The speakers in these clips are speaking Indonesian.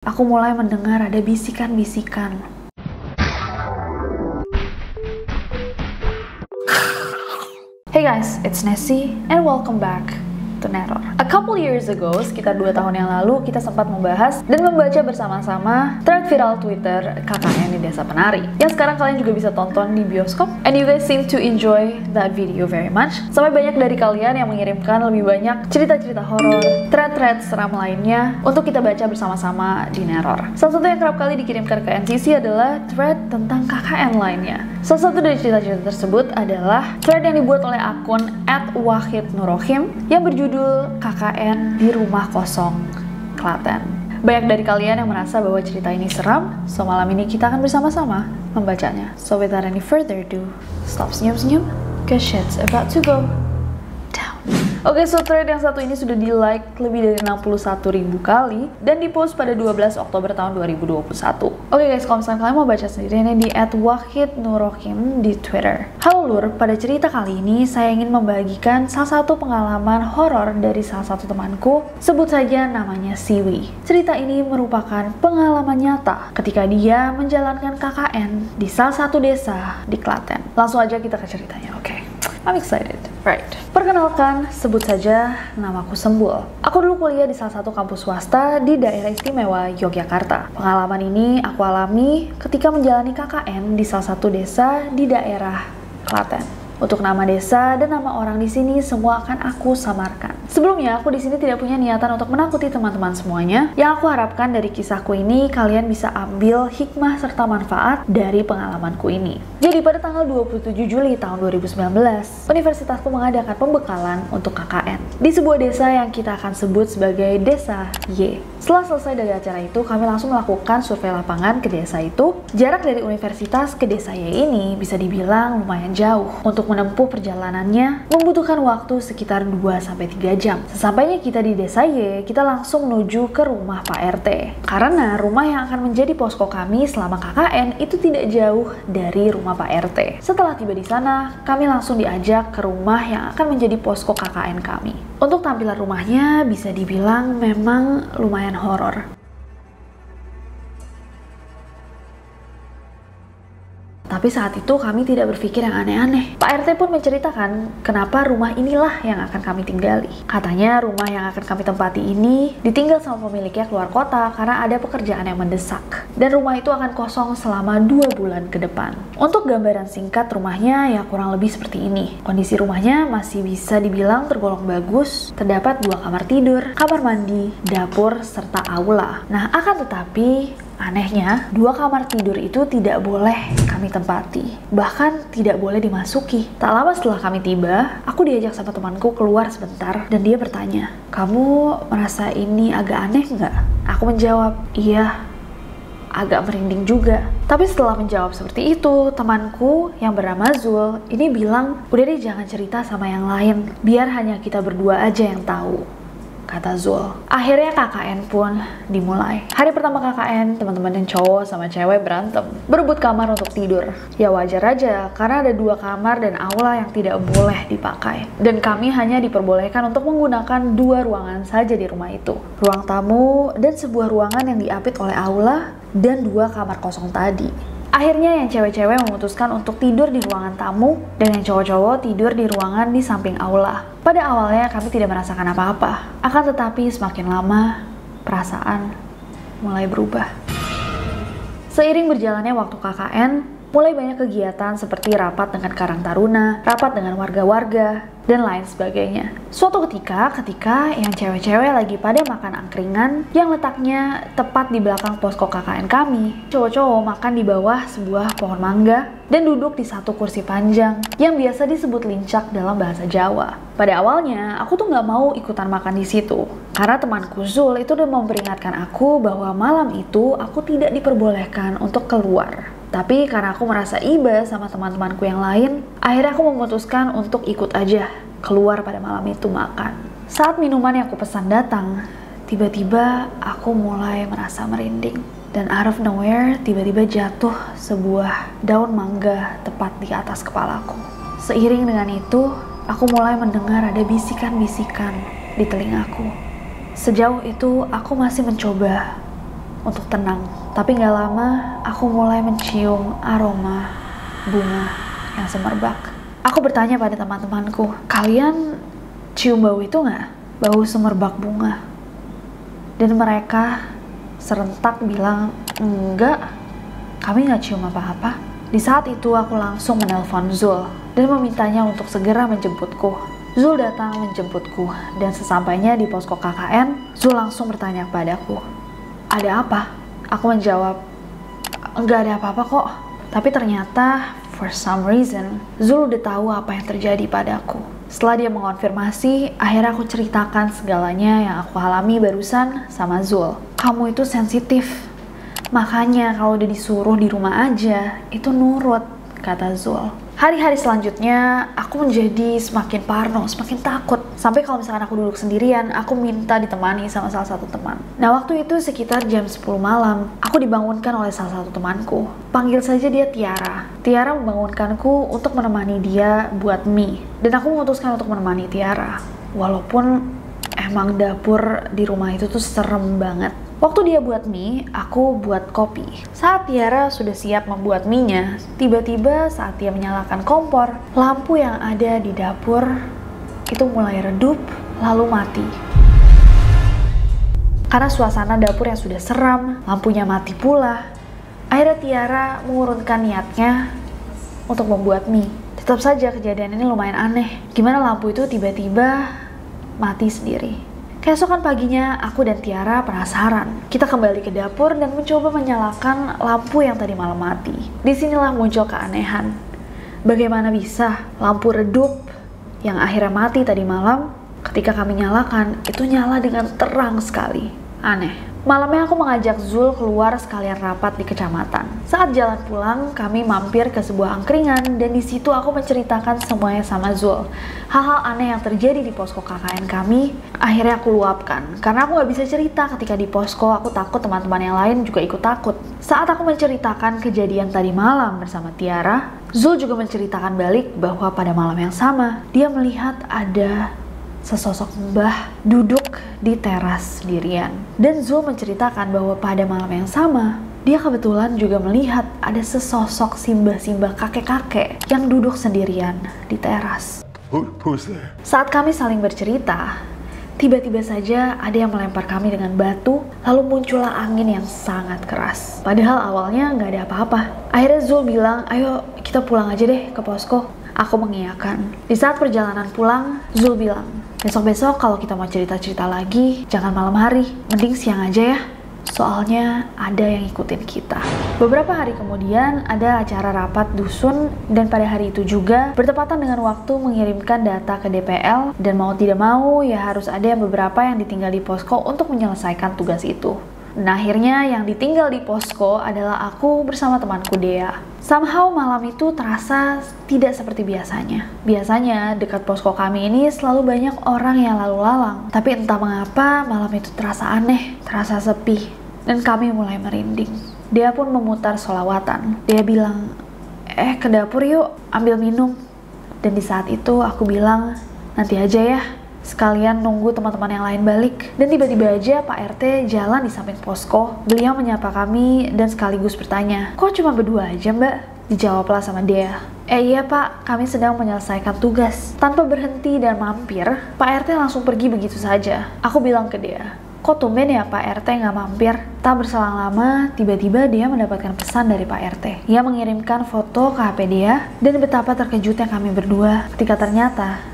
Aku mulai mendengar ada bisikan-bisikan. Hey guys, it's Nessie and welcome back to Neror. A couple years ago, sekitar 2 tahun yang lalu, kita sempat membahas dan membaca bersama-sama thread viral Twitter KKN di Desa Penari yang sekarang kalian juga bisa tonton di bioskop, and you guys seem to enjoy that video very much. Sampai banyak dari kalian yang mengirimkan lebih banyak cerita-cerita horor, thread-thread seram lainnya untuk kita baca bersama-sama di Neror. Salah satu yang kerap kali dikirimkan ke NCC adalah thread tentang KKN lainnya. Salah satu dari cerita-cerita tersebut adalah thread yang dibuat oleh akun @wahidnurohim yang berjudul KKN di Rumah Kosong, Klaten. Banyak dari kalian yang merasa bahwa cerita ini seram, so malam ini kita akan bersama-sama membacanya. So without any further ado, stop senyum-senyum, cause shit's about to go down. Oke, so thread yang satu ini sudah di-like lebih dari 61.000 kali dan di-post pada 12 Oktober tahun 2021. Oke guys, kalau misalnya kalian mau baca sendiri, ini di @wahidnurohim di Twitter. Halo Lur, pada cerita kali ini saya ingin membagikan salah satu pengalaman horor dari salah satu temanku, sebut saja namanya Siwi. Cerita ini merupakan pengalaman nyata ketika dia menjalankan KKN di salah satu desa di Klaten. Langsung aja kita ke ceritanya, oke? I'm excited. Right. Perkenalkan, sebut saja namaku Sembul. Aku dulu kuliah di salah satu kampus swasta di daerah istimewa Yogyakarta. Pengalaman ini aku alami ketika menjalani KKN di salah satu desa di daerah Klaten. Untuk nama desa dan nama orang di sini semua akan aku samarkan. Sebelumnya, aku di sini tidak punya niatan untuk menakuti teman-teman semuanya. Yang aku harapkan dari kisahku ini, kalian bisa ambil hikmah serta manfaat dari pengalamanku ini. Jadi pada tanggal 27 Juli tahun 2019, universitasku mengadakan pembekalan untuk KKN di sebuah desa yang kita akan sebut sebagai Desa Y. Setelah selesai dari acara itu, kami langsung melakukan survei lapangan ke desa itu. Jarak dari universitas ke desa Y ini bisa dibilang lumayan jauh. Untuk menempuh perjalanannya membutuhkan waktu sekitar 2-3 jam. Sesampainya kita di desa Y, kita langsung menuju ke rumah Pak RT. Karena rumah yang akan menjadi posko kami selama KKN itu tidak jauh dari rumah Pak RT. Setelah tiba di sana, kami langsung diajak ke rumah yang akan menjadi posko KKN kami. Untuk tampilan rumahnya bisa dibilang memang lumayan horor. Tapi saat itu kami tidak berpikir yang aneh-aneh. Pak RT pun menceritakan kenapa rumah inilah yang akan kami tinggali. Katanya rumah yang akan kami tempati ini ditinggal sama pemiliknya keluar kota karena ada pekerjaan yang mendesak. Dan rumah itu akan kosong selama 2 bulan ke depan. Untuk gambaran singkat rumahnya ya kurang lebih seperti ini. Kondisi rumahnya masih bisa dibilang tergolong bagus. Terdapat 2 kamar tidur, kamar mandi, dapur, serta aula. Nah, akan tetapi anehnya, 2 kamar tidur itu tidak boleh kami tempati. Bahkan tidak boleh dimasuki. Tak lama setelah kami tiba, aku diajak sama temanku keluar sebentar dan dia bertanya, "Kamu merasa ini agak aneh nggak?" Aku menjawab, "Iya, agak merinding juga." Tapi setelah menjawab seperti itu, temanku yang bernama Zul ini bilang, "Udah deh jangan cerita sama yang lain, biar hanya kita berdua aja yang tahu," kata Zul. Akhirnya KKN pun dimulai. Hari pertama KKN, teman-teman yang cowok sama cewek berantem, berebut kamar untuk tidur. Ya wajar aja, karena ada 2 kamar dan aula yang tidak boleh dipakai. Dan kami hanya diperbolehkan untuk menggunakan 2 ruangan saja di rumah itu. Ruang tamu dan sebuah ruangan yang diapit oleh aula dan 2 kamar kosong tadi. Akhirnya yang cewek-cewek memutuskan untuk tidur di ruangan tamu dan yang cowok-cowok tidur di ruangan di samping aula. Pada awalnya kami tidak merasakan apa-apa, akan tetapi semakin lama perasaan mulai berubah. Seiring berjalannya waktu KKN, mulai banyak kegiatan seperti rapat dengan Karang Taruna, rapat dengan warga-warga, dan lain sebagainya. Suatu ketika yang cewek-cewek lagi pada makan angkringan yang letaknya tepat di belakang posko KKN kami, cowok-cowok makan di bawah sebuah pohon mangga dan duduk di satu kursi panjang yang biasa disebut lincak dalam bahasa Jawa. Pada awalnya, aku tuh nggak mau ikutan makan di situ karena temanku Zul itu udah memperingatkan aku bahwa malam itu aku tidak diperbolehkan untuk keluar. Tapi karena aku merasa iba sama teman-temanku yang lain, akhirnya aku memutuskan untuk ikut aja keluar pada malam itu makan. Saat minuman yang aku pesan datang, tiba-tiba aku mulai merasa merinding. Dan out of nowhere, tiba-tiba jatuh sebuah daun mangga tepat di atas kepalaku. Seiring dengan itu, aku mulai mendengar ada bisikan-bisikan di telingaku. Sejauh itu, aku masih mencoba untuk tenang. Tapi gak lama, aku mulai mencium aroma bunga yang semerbak. Aku bertanya pada teman-temanku, kalian cium bau itu gak? Bau semerbak bunga. Dan mereka serentak bilang, enggak, kami gak cium apa-apa. Di saat itu aku langsung menelpon Zul dan memintanya untuk segera menjemputku. Zul datang menjemputku dan sesampainya di posko KKN, Zul langsung bertanya kepadaku, ada apa? Aku menjawab, enggak ada apa-apa kok. Tapi ternyata for some reason Zul udah tahu apa yang terjadi padaku. Setelah dia mengonfirmasi, akhirnya aku ceritakan segalanya yang aku alami barusan sama Zul. Kamu itu sensitif, makanya kalau udah disuruh di rumah aja itu nurut, kata Zul. Hari-hari selanjutnya aku menjadi semakin parno, semakin takut. Sampai kalau misalkan aku duduk sendirian, aku minta ditemani sama salah satu teman. Nah, waktu itu sekitar jam 10 malam, aku dibangunkan oleh salah satu temanku. Panggil saja dia Tiara. Tiara membangunkanku untuk menemani dia buat mie. Dan aku memutuskan untuk menemani Tiara. Walaupun emang dapur di rumah itu tuh serem banget. Waktu dia buat mie, aku buat kopi. Saat Tiara sudah siap membuat mie-nya, tiba-tiba saat dia menyalakan kompor, lampu yang ada di dapur itu mulai redup, lalu mati. Karena suasana dapur yang sudah seram, lampunya mati pula, akhirnya Tiara mengurunkan niatnya untuk membuat mie. Tetap saja kejadian ini lumayan aneh. Gimana lampu itu tiba-tiba mati sendiri. Keesokan paginya, aku dan Tiara penasaran. Kita kembali ke dapur dan mencoba menyalakan lampu yang tadi malam mati. Disinilah muncul keanehan. Bagaimana bisa lampu redup yang akhirnya mati tadi malam, ketika kami nyalakan, itu nyala dengan terang sekali. Aneh. Malamnya aku mengajak Zul keluar sekalian rapat di kecamatan. Saat jalan pulang, kami mampir ke sebuah angkringan dan di situ aku menceritakan semuanya sama Zul. Hal-hal aneh yang terjadi di posko KKN kami, akhirnya aku luapkan. Karena aku gak bisa cerita ketika di posko, aku takut teman-teman yang lain juga ikut takut. Saat aku menceritakan kejadian tadi malam bersama Tiara, Zul juga menceritakan balik bahwa pada malam yang sama, dia melihat ada sesosok mbah duduk di teras sendirian. Dan Zul menceritakan bahwa pada malam yang sama, dia kebetulan juga melihat ada sesosok simbah-simbah kakek-kakek yang duduk sendirian di teras. Saat kami saling bercerita, tiba-tiba saja ada yang melempar kami dengan batu, lalu muncullah angin yang sangat keras. Padahal awalnya nggak ada apa-apa. Akhirnya Zul bilang, ayo kita pulang aja deh ke posko. Aku mengiyakan. Di saat perjalanan pulang, Zul bilang, besok-besok kalau kita mau cerita-cerita lagi, jangan malam hari, mending siang aja ya. Soalnya ada yang ikutin kita. Beberapa hari kemudian ada acara rapat dusun dan pada hari itu juga bertepatan dengan waktu mengirimkan data ke DPL dan mau tidak mau ya harus ada yang beberapa yang ditinggal di posko untuk menyelesaikan tugas itu. Nah, akhirnya yang ditinggal di posko adalah aku bersama temanku Dea. Somehow malam itu terasa tidak seperti biasanya. Biasanya dekat posko kami ini selalu banyak orang yang lalu lalang. Tapi entah mengapa malam itu terasa aneh, terasa sepi. Dan kami mulai merinding. Dea pun memutar sholawatan. Dia bilang, ke dapur yuk, ambil minum. Dan di saat itu aku bilang, nanti aja ya. Sekalian nunggu teman-teman yang lain balik. Dan tiba-tiba aja Pak RT jalan di samping posko. Beliau menyapa kami dan sekaligus bertanya, kok cuma berdua aja mbak? Dijawablah sama Dea, iya pak, kami sedang menyelesaikan tugas. Tanpa berhenti dan mampir, Pak RT langsung pergi begitu saja. Aku bilang ke Dea, kok tumben ya Pak RT nggak mampir? Tak berselang lama, tiba-tiba dia mendapatkan pesan dari Pak RT. Ia mengirimkan foto ke HP Dea dan betapa terkejutnya kami berdua ketika ternyata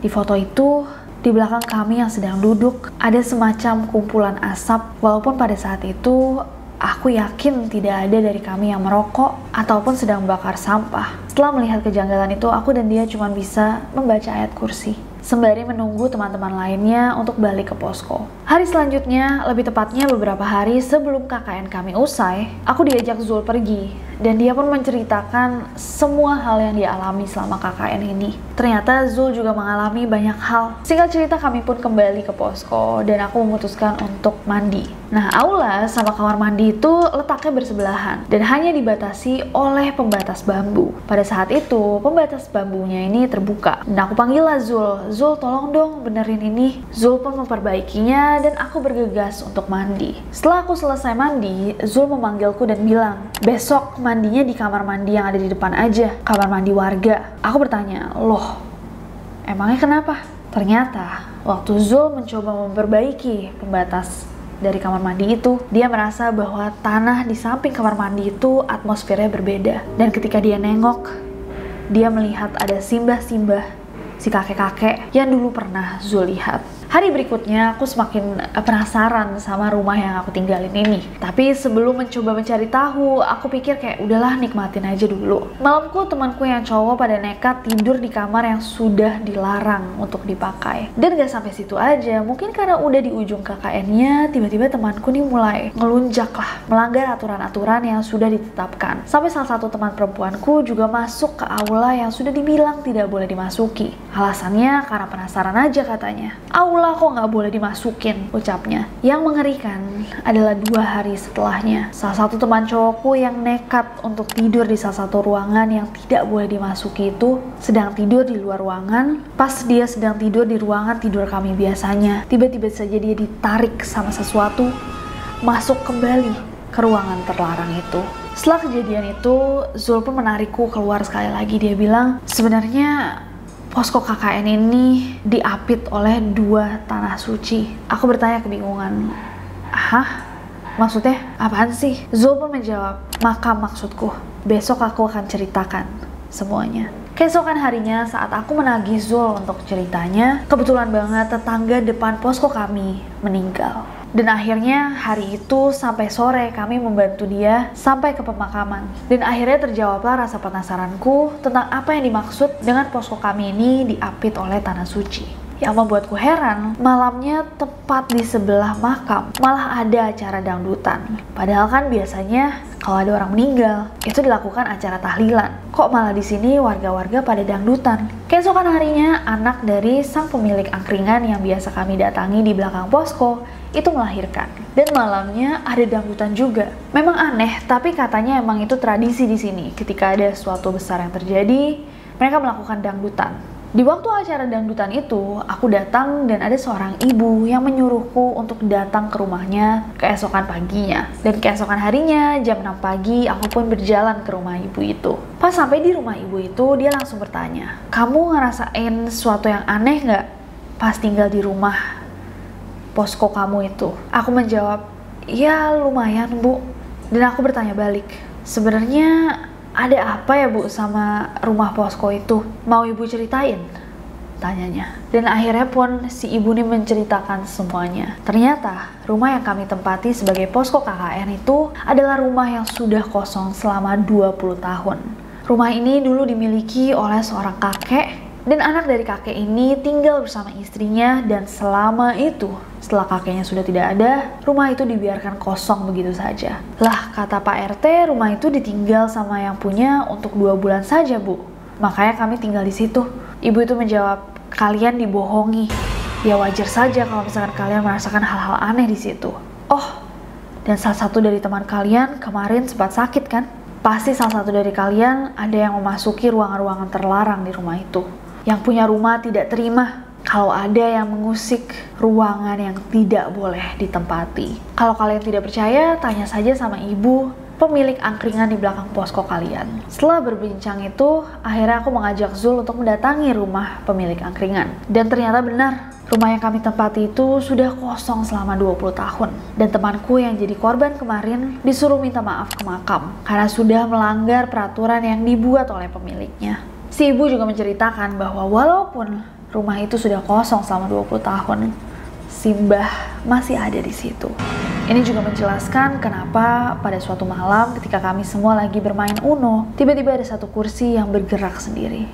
di foto itu, di belakang kami yang sedang duduk, ada semacam kumpulan asap. Walaupun pada saat itu, aku yakin tidak ada dari kami yang merokok ataupun sedang membakar sampah. Setelah melihat kejanggalan itu, aku dan dia cuma bisa membaca ayat kursi. Sembari menunggu teman-teman lainnya untuk balik ke posko. Hari selanjutnya, lebih tepatnya beberapa hari sebelum KKN kami usai, aku diajak Zul pergi. Dan dia pun menceritakan semua hal yang dia alami selama KKN ini. Ternyata Zul juga mengalami banyak hal. Singkat cerita kami pun kembali ke posko dan aku memutuskan untuk mandi. Nah, aula sama kamar mandi itu letaknya bersebelahan dan hanya dibatasi oleh pembatas bambu. Pada saat itu, pembatas bambunya ini terbuka. Dan aku panggil lah Zul. Zul, tolong dong benerin ini. Zul pun memperbaikinya dan aku bergegas untuk mandi. Setelah aku selesai mandi, Zul memanggilku dan bilang, besok mandinya di kamar mandi yang ada di depan aja, kamar mandi warga. Aku bertanya, loh, emangnya kenapa? Ternyata, waktu Zul mencoba memperbaiki pembatas dari kamar mandi itu, dia merasa bahwa tanah di samping kamar mandi itu atmosfernya berbeda. Dan ketika dia nengok, dia melihat ada simbah-simbah si kakek-kakek yang dulu pernah Zul lihat. Hari berikutnya aku semakin penasaran sama rumah yang aku tinggalin ini. Tapi sebelum mencoba mencari tahu, aku pikir kayak udahlah nikmatin aja dulu. Malamku temanku yang cowok pada nekat tidur di kamar yang sudah dilarang untuk dipakai. Dan gak sampai situ aja, mungkin karena udah di ujung KKN-nya, tiba-tiba temanku nih mulai ngelunjak lah, melanggar aturan-aturan yang sudah ditetapkan. Sampai salah satu teman perempuanku juga masuk ke aula yang sudah dibilang tidak boleh dimasuki. Alasannya karena penasaran aja katanya. Aula kok nggak boleh dimasukin, ucapnya. Yang mengerikan adalah 2 hari setelahnya, salah satu teman cowokku yang nekat untuk tidur di salah satu ruangan yang tidak boleh dimasuki itu sedang tidur di luar ruangan. Pas dia sedang tidur di ruangan tidur kami biasanya, tiba-tiba saja dia ditarik sama sesuatu masuk kembali ke ruangan terlarang itu. Setelah kejadian itu, Zul pun menarikku keluar sekali lagi. Dia bilang, sebenarnya posko KKN ini diapit oleh 2 tanah suci. Aku bertanya kebingungan. Hah? Maksudnya apaan sih? Zul pun menjawab, maka maksudku, besok aku akan ceritakan semuanya. Keesokan harinya saat aku menagih Zul untuk ceritanya, kebetulan banget tetangga depan posko kami meninggal. Dan akhirnya hari itu sampai sore kami membantu dia sampai ke pemakaman. Dan akhirnya terjawablah rasa penasaranku tentang apa yang dimaksud dengan posko kami ini diapit oleh tanah suci. Yang membuatku heran, malamnya tepat di sebelah makam malah ada acara dangdutan. Padahal kan biasanya kalau ada orang meninggal itu dilakukan acara tahlilan. Kok malah di sini warga-warga pada dangdutan? Keesokan harinya anak dari sang pemilik angkringan yang biasa kami datangi di belakang posko itu melahirkan. Dan malamnya ada dangdutan juga. Memang aneh, tapi katanya emang itu tradisi di sini. Ketika ada sesuatu besar yang terjadi, mereka melakukan dangdutan. Di waktu acara dangdutan itu, aku datang dan ada seorang ibu yang menyuruhku untuk datang ke rumahnya keesokan paginya. Dan keesokan harinya, jam 6 pagi, aku pun berjalan ke rumah ibu itu. Pas sampai di rumah ibu itu, dia langsung bertanya, kamu ngerasain sesuatu yang aneh nggak pas tinggal di rumah posko kamu itu? Aku menjawab, ya lumayan bu. Dan aku bertanya balik, sebenarnya ada apa ya bu sama rumah posko itu? Mau ibu ceritain? Tanyanya. Dan akhirnya pun si ibu ini menceritakan semuanya. Ternyata rumah yang kami tempati sebagai posko KKN itu adalah rumah yang sudah kosong selama 20 tahun. Rumah ini dulu dimiliki oleh seorang kakek. Dan anak dari kakek ini tinggal bersama istrinya dan selama itu, setelah kakeknya sudah tidak ada, rumah itu dibiarkan kosong begitu saja. Lah, kata Pak RT, rumah itu ditinggal sama yang punya untuk 2 bulan saja, Bu. Makanya kami tinggal di situ. Ibu itu menjawab, kalian dibohongi. Ya wajar saja kalau misalkan kalian merasakan hal-hal aneh di situ. Oh, dan salah satu dari teman kalian kemarin sempat sakit kan? Pasti salah satu dari kalian ada yang memasuki ruangan-ruangan terlarang di rumah itu. Yang punya rumah tidak terima kalau ada yang mengusik ruangan yang tidak boleh ditempati. Kalau kalian tidak percaya, tanya saja sama ibu pemilik angkringan di belakang posko kalian. Setelah berbincang itu, akhirnya aku mengajak Zul untuk mendatangi rumah pemilik angkringan. Dan ternyata benar, rumah yang kami tempati itu sudah kosong selama 20 tahun. Dan temanku yang jadi korban kemarin disuruh minta maaf ke makam karena sudah melanggar peraturan yang dibuat oleh pemiliknya. Si ibu juga menceritakan bahwa walaupun rumah itu sudah kosong selama 20 tahun, simbah masih ada di situ. Ini juga menjelaskan kenapa pada suatu malam ketika kami semua lagi bermain Uno, tiba-tiba ada satu kursi yang bergerak sendiri.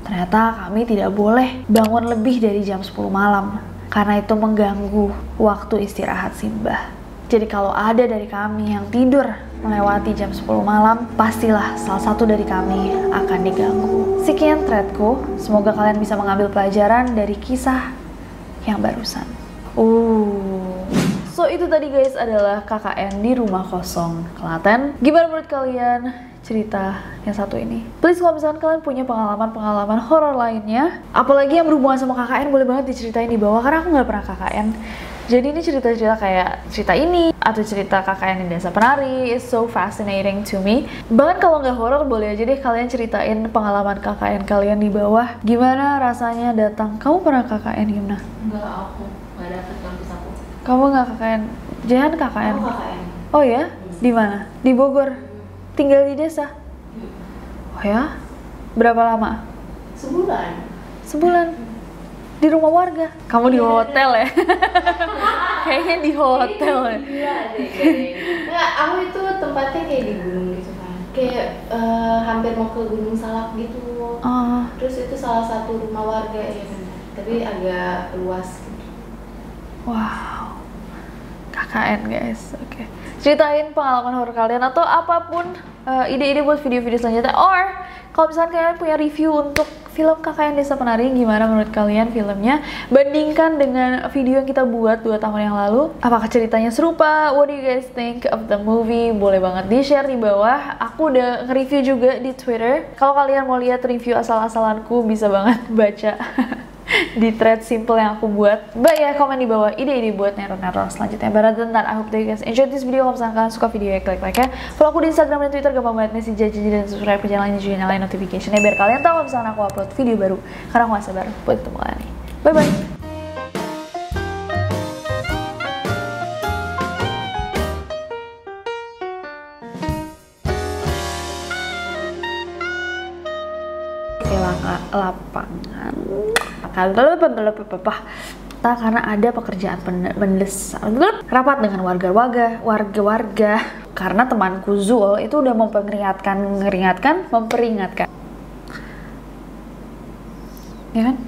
Ternyata kami tidak boleh bangun lebih dari jam 10 malam, karena itu mengganggu waktu istirahat simbah. Jadi kalau ada dari kami yang tidur melewati jam 10 malam, pastilah salah satu dari kami akan diganggu. Sekian threadku, semoga kalian bisa mengambil pelajaran dari kisah yang barusan. So itu tadi guys adalah KKN di Rumah Kosong Klaten. Gimana menurut kalian cerita yang satu ini? Please kalau misalkan kalian punya pengalaman-pengalaman horor lainnya, apalagi yang berhubungan sama KKN, boleh banget diceritain di bawah, karena aku nggak pernah KKN. Jadi ini cerita-cerita kayak cerita ini atau cerita KKN di Desa Penari is so fascinating to me. Bahkan kalau nggak horor, boleh aja deh kalian ceritain pengalaman KKN kalian di bawah. Gimana rasanya datang? Kamu pernah KKN gimana? Enggak, aku nggak dapet kampus aku. Kamu nggak KKN? Jangan KKN. Aku KKN. Oh ya? Di mana? Di Bogor? Tinggal di desa? Oh ya? Berapa lama? Sebulan. Sebulan? Di rumah warga? Kamu di hotel ya? Kayaknya di hotel ya? Iya deh kayaknya. Nggak, aku itu tempatnya kayak di gunung gitu kan. Kayak hampir mau ke Gunung Salak gitu. Terus itu salah satu rumah warga ya benar. Tapi agak luas gitu. Wow. KKN guys, oke. Ceritain pengalaman horor kalian atau apapun ide-ide buat video-video selanjutnya. Or kalau misalnya kalian punya review untuk film KKN Desa Penari, gimana menurut kalian filmnya? Bandingkan dengan video yang kita buat 2 tahun yang lalu. Apakah ceritanya serupa? What do you guys think of the movie? Boleh banget di-share di bawah. Aku udah nge-review juga di Twitter. Kalau kalian mau lihat review asal-asalanku, bisa banget baca di thread simple yang aku buat. But ya, komen di bawah ide-ide buat neror-neror selanjutnya. But other than that, I hope that you guys enjoyed this video. Kalau misalkan kalian suka video ya, klik like ya. Follow aku di Instagram dan Twitter, gampang banget nih, janji dan subscribe ke channel ini, juga nyalain notification-nya biar kalian tahu kalau misalkan aku upload video baru. Karena aku gak sabar buat ketemu kalian nih. Bye-bye! Lapangan karena ada pekerjaan mendesak, rapat dengan warga karena temanku Zul itu udah memperingatkan ya kan.